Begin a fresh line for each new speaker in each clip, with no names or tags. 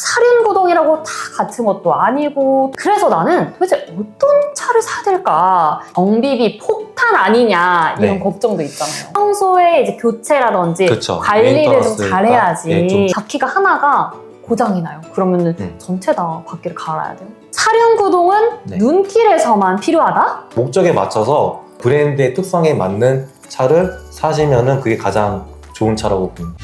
사륜구동이라고 다 같은 것도 아니고, 그래서 나는 도대체 어떤 차를 사야 될까? 정비비 폭탄 아니냐 이런
네.
걱정도 있잖아요. 평소에 이제 교체라든지
그쵸.
관리를 좀
메인터넌스가,
잘해야지.
예, 좀.
바퀴가 하나가 고장이 나요. 그러면은 전체 다 바퀴를 갈아야 돼요. 사륜구동은
네.
눈길에서만 필요하다?
목적에 맞춰서 브랜드의 특성에 맞는 차를 사시면은 그게 가장 좋은 차라고 봅니다.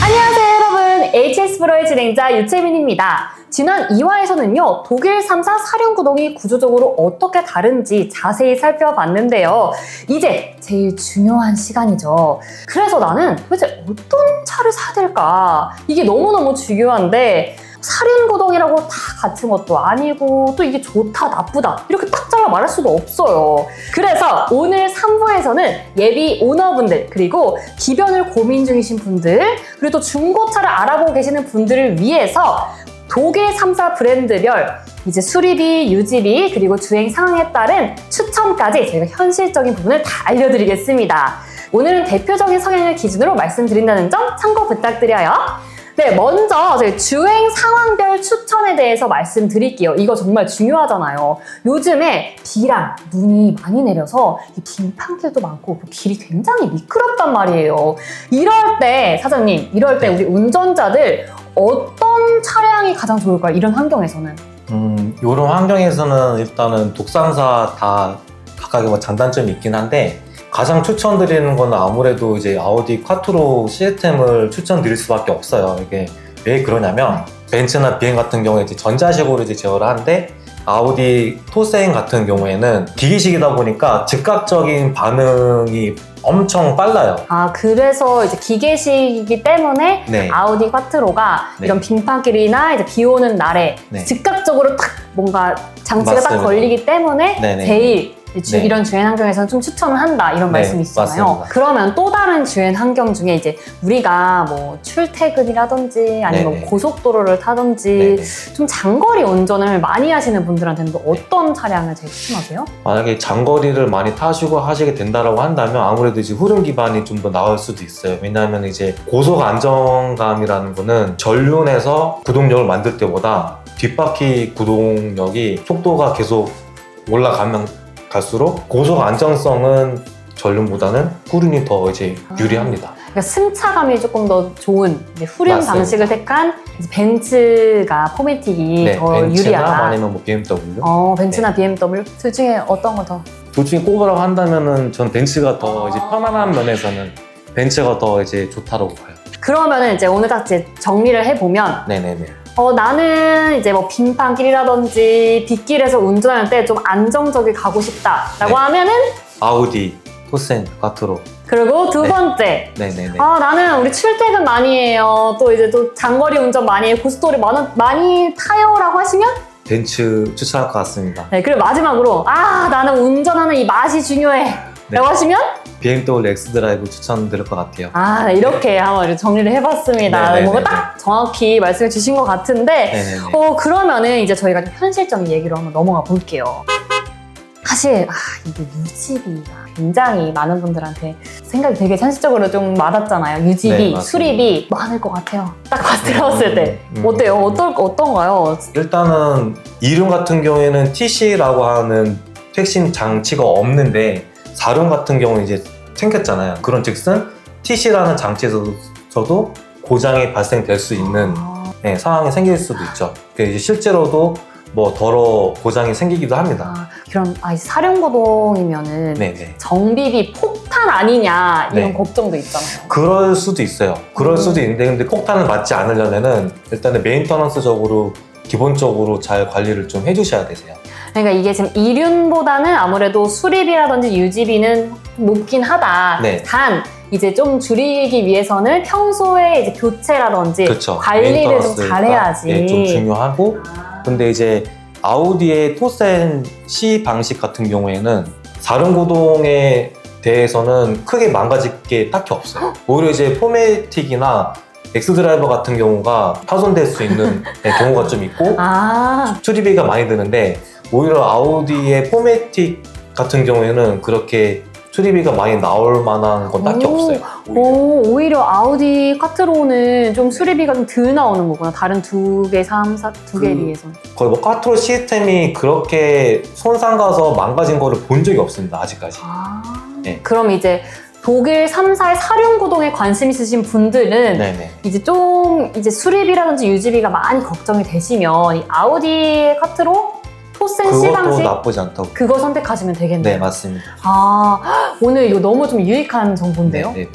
안녕하세요 여러분, HS 프로의 진행자 유채민입니다. 지난 2화에서는요 독일 3사 사륜구동이 구조적으로 어떻게 다른지 자세히 살펴봤는데요. 이제 제일 중요한 시간이죠. 그래서 나는 도대체 어떤 차를 사야 될까? 이게 너무너무 중요한데 사륜구동이라고 다 같은 것도 아니고 또 이게 좋다 나쁘다 이렇게 딱 잘라 말할 수도 없어요. 그래서 오늘 3부에서는 예비 오너분들 그리고 기변을 고민 중이신 분들 그리고 또 중고차를 알아보고 계시는 분들을 위해서 독일 3사 브랜드별 이제 수리비, 유지비 그리고 주행 상황에 따른 추천까지 저희가 현실적인 부분을 다 알려드리겠습니다. 오늘은 대표적인 성향을 기준으로 말씀드린다는 점 참고 부탁드려요. 네, 먼저 저희 주행 상황별 추천에 대해서 말씀드릴게요. 이거 정말 중요하잖아요. 요즘에 비랑 눈이 많이 내려서 빙판길도 많고 길이 굉장히 미끄럽단 말이에요. 이럴 때 사장님, 이럴 때 우리 운전자들 어떤 차량이 가장 좋을까요? 이런 환경에서는?
이런 환경에서는 일단은 독산사 다 각각의 뭐 장단점이 있긴 한데 가장 추천드리는 건 아무래도 이제 아우디 콰트로 시스템을 추천드릴 수밖에 없어요. 이게 왜 그러냐면 벤츠나 BM 같은 경우에 이제 전자식으로 이제 제어를 하는데 아우디 토세인 같은 경우에는 기계식이다 보니까 즉각적인 반응이 엄청 빨라요.
아, 그래서 이제 기계식이기 때문에
네.
아우디 콰트로가
네.
이런 빙판길이나 이제 비 오는 날에
네.
즉각적으로 딱 뭔가 장치가 딱
맞습니다.
걸리기 때문에
네네.
제일
네.
이런 주행 환경에서는 좀 추천을 한다 이런
네,
말씀이시잖아요.
맞습니다.
그러면 또 다른 주행 환경 중에 이제 우리가 뭐 출퇴근이라든지 아니면
네네.
고속도로를 타든지
네네.
좀 장거리 운전을 많이 하시는 분들한테는 또 어떤 차량을 제일 추천하세요?
만약에 장거리를 많이 타시고 하시게 된다라고 한다면 아무래도 이제 후륜 기반이 좀 더 나을 수도 있어요. 왜냐하면 이제 고속 안정감이라는 거는 전륜에서 구동력을 만들 때보다 뒷바퀴 구동력이 속도가 계속 올라가면 갈수록 고속 안정성은 전륜보다는 후륜이 더 이제 유리합니다.
그러니까 승차감이 조금 더 좋은 이제 후륜
맞습니다.
방식을 택한 이제 벤츠가 포매틱이 더
벤츠나
유리하다.
아니면 뭐 BMW.
벤츠나 BMW 둘 중에 어떤 거 더?
둘 중에 꼽으라고 한다면은 전 벤츠가 더 이제 편안한 면에서는 벤츠가 더 이제 좋다고 봐요.
그러면은 이제 오늘 딱 이제 정리를 해보면
네네네.
나는 이제 뭐 빙판길이라든지 빗길에서 운전할 때 좀 안정적이 가고 싶다라고
네.
하면은
아우디, 토센, 콰트로.
그리고 두
네.
번째
네네네.
나는 우리 출퇴근 많이 해요. 또 이제 또 장거리 운전 많이 해요. 고속도로 많이 타요라고 하시면
벤츠 추천할 것 같습니다.
네, 그리고 마지막으로 나는 운전하는 이 맛이 중요해
네.
라고 하시면
BMW 엑스드라이브 추천드릴 것 같아요.
네, 이렇게 한번 이렇게 정리를 해봤습니다.
네네네네.
뭔가 딱 정확히 말씀해 주신 것 같은데
네네네.
그러면은 이제 저희가 좀 현실적인 얘기로 한번 넘어가 볼게요. 사실 이게 유지비가 굉장히 많은 분들한테 생각이 되게 현실적으로 좀 맞았잖아요. 유지비,
네, 맞습니다.
수리비 많을 것 같아요. 딱 들었을 때 어때요? 어떤가요?
일단은 이륜 같은 경우에는 TC라고 하는 택신 장치가 없는데 4륜 같은 경우는 이제 생겼잖아요. 그런 즉슨 TC라는 장치에서도 고장이 발생될 수 있는 상황이 생길 수도 있죠. 이제 실제로도 뭐 더러 고장이 생기기도 합니다.
그럼 사륜구동이면은
네네.
정비비 폭탄 아니냐 이런
네.
걱정도 있잖아요.
그럴 수도 있어요. 그럴 수도 있는데 근데 폭탄을 맞지 않으려면은 일단은 메인터넌스적으로 기본적으로 잘 관리를 좀 해주셔야 되세요.
그러니까 이게 지금 이륜보다는 아무래도 수리비라든지 유지비는 높긴 하다.
네.
단 이제 좀 줄이기 위해서는 평소에 이제 교체라든지
그쵸.
관리를 좀
메인터넌스가,
잘해야지.
예, 좀 중요하고 근데 이제 아우디의 토센 C 방식 같은 경우에는 사륜구동에 대해서는 크게 망가질 게 딱히 없어요. 오히려 이제 포매틱이나 엑스드라이버 같은 경우가 파손될 수 있는 경우가 좀 있고 수리비가 많이 드는데 오히려 아우디의 포매틱 같은 경우에는 그렇게 수리비가 많이 나올 만한 건 딱히 없어요. 오히려.
오히려 아우디 쿼트로는 좀 수리비가 좀 덜 나오는 거구나. 다른 두 개에 비해서.
거의 뭐 쿼트로 시스템이 그렇게 손상 가서 망가진 거를 본 적이 없습니다. 아직까지. 네.
그럼 이제 독일 3사의 사륜구동에 관심 있으신 분들은
네네.
이제 수리비라든지 유지비가 많이 걱정이 되시면 이 아우디 쿼트로 토센 C
그것도
방식
나쁘지 않다고.
그거 선택하시면 되겠네요.
네, 맞습니다.
오늘 이거 너무 좀 유익한 정보인데요.
네.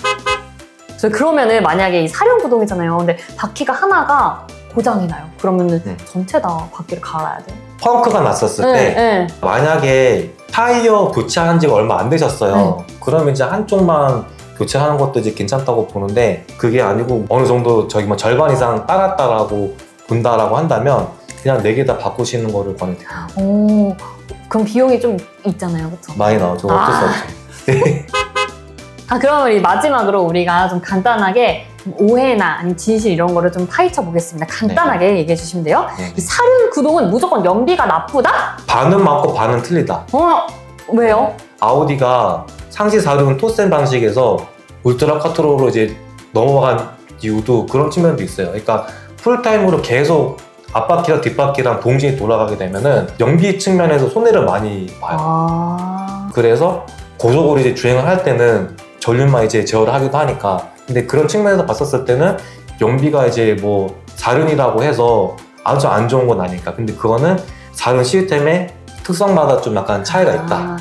저 그러면은 만약에 이 사륜구동이잖아요. 근데 바퀴가 하나가 고장이 나요. 그러면은 전체 다 바퀴를 갈아야 돼요.
펑크가 났었을 때 만약에 타이어 교체한 지가 얼마 안 되셨어요. 그러면 이제 한쪽만 교체하는 것도 이제 괜찮다고 보는데 그게 아니고 어느 정도 저기 뭐 절반 이상 따랐다라고 본다라고 한다면 그냥 4개 다 바꾸시는 거를 권해드립니다.
그럼 비용이 좀 있잖아요, 그렇죠?
많이 나오죠. 어쩔 수 없죠. 네.
그러면 우리 마지막으로 우리가 좀 간단하게 좀 오해나 아니면 진실 이런 거를 좀 파헤쳐 보겠습니다. 간단하게 얘기해 주시면 돼요.
네.
이 사륜구동은 무조건 연비가 나쁘다?
반은 맞고 반은 틀리다.
왜요?
아우디가 상시 사륜 토센 방식에서 울트라 쿼트로로 이제 넘어간 이유도 그런 측면도 있어요. 그러니까 풀타임으로 계속 앞바퀴랑 뒷바퀴랑 동시에 돌아가게 되면은 연비 측면에서 손해를 많이 봐요. 그래서 고속으로 이제 주행을 할 때는 전륜만 이제 제어를 하기도 하니까. 근데 그런 측면에서 봤었을 때는 연비가 이제 뭐 사륜이라고 해서 아주 안 좋은 건 아니니까. 근데 그거는 사륜 시스템의 특성마다 좀 약간 차이가 있다.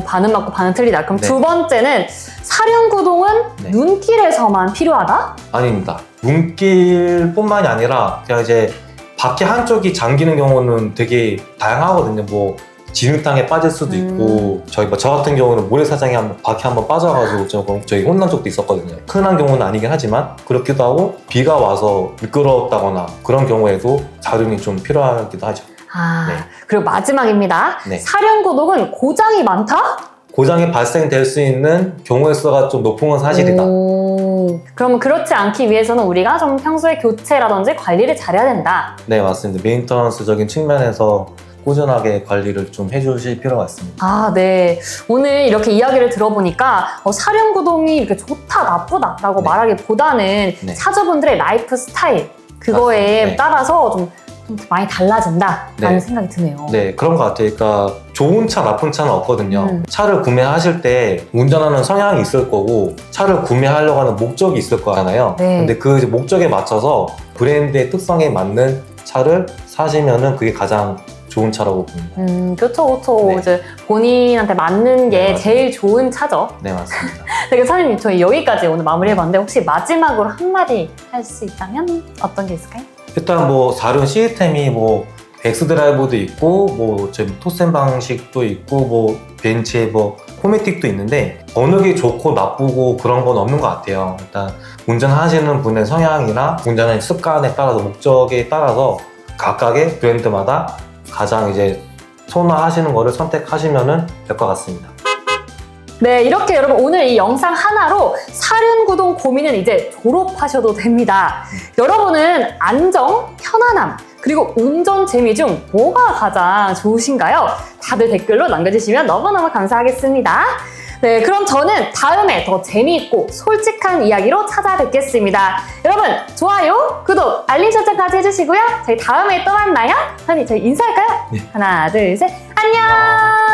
반은 맞고 반은 틀리다. 그럼
네.
두 번째는 사륜구동은 눈길에서만 필요하다?
아닙니다. 눈길뿐만이 아니라 그냥 이제 바퀴 한쪽이 잠기는 경우는 되게 다양하거든요. 뭐 진흙탕에 빠질 수도 있고 저 같은 경우는 모래사장에 바퀴 한번 빠져가지고 저희 혼난 적도 있었거든요. 흔한 경우는 아니긴 하지만 그렇기도 하고 비가 와서 미끄럽다거나 그런 경우에도 사륜이 좀 필요하기도 하죠. 네.
그리고 마지막입니다.
네.
사륜구동은 고장이 많다?
고장이 발생될 수 있는 경우의 수가 좀 높은 건 사실이다.
그러면 그렇지 않기 위해서는 우리가 좀 평소에 교체라든지 관리를 잘해야 된다.
네, 맞습니다. 메인터넌스적인 측면에서 꾸준하게 관리를 좀 해주실 필요가 있습니다.
네. 오늘 이렇게 이야기를 들어보니까 사륜구동이 이렇게 좋다, 나쁘다라고 말하기보다는 차주분들의 라이프 스타일 그거에 따라서 좀 많이 달라진다라는 생각이 드네요.
네, 그런 것 같아요. 그러니까 좋은 차, 나쁜 차는 없거든요. 차를 구매하실 때 운전하는 성향이 있을 거고 차를 구매하려고 하는 목적이 있을 거잖아요. 근데 그 목적에 맞춰서 브랜드의 특성에 맞는 차를 사시면은 그게 가장 좋은 차라고 봅니다.
그렇죠. 이제 본인한테 맞는 게 제일 좋은 차죠.
네, 맞습니다.
네, 사장님 저희 여기까지 오늘 마무리해봤는데 혹시 마지막으로 한마디 할 수 있다면 어떤 게 있을까요?
일단 뭐 사륜 시스템이 뭐 엑스드라이브도 있고 뭐 토센 방식도 있고 뭐 벤츠에 뭐 포매틱도 있는데 어느 게 좋고 나쁘고 그런 건 없는 것 같아요. 일단 운전하시는 분의 성향이나 운전하는 습관에 따라서 목적에 따라서 각각의 브랜드마다 가장 이제 선호하시는 거를 선택하시면 될 것 같습니다.
네, 이렇게 여러분 오늘 이 영상 하나로 사륜구동 고민은 이제 졸업하셔도 됩니다. 여러분은 안정, 편안함, 그리고 운전 재미 중 뭐가 가장 좋으신가요? 다들 댓글로 남겨주시면 너무너무 감사하겠습니다. 네, 그럼 저는 다음에 더 재미있고 솔직한 이야기로 찾아뵙겠습니다. 여러분, 좋아요, 구독, 알림 설정까지 해주시고요. 저희 다음에 또 만나요. 저희 인사할까요? 하나, 둘, 셋, 안녕!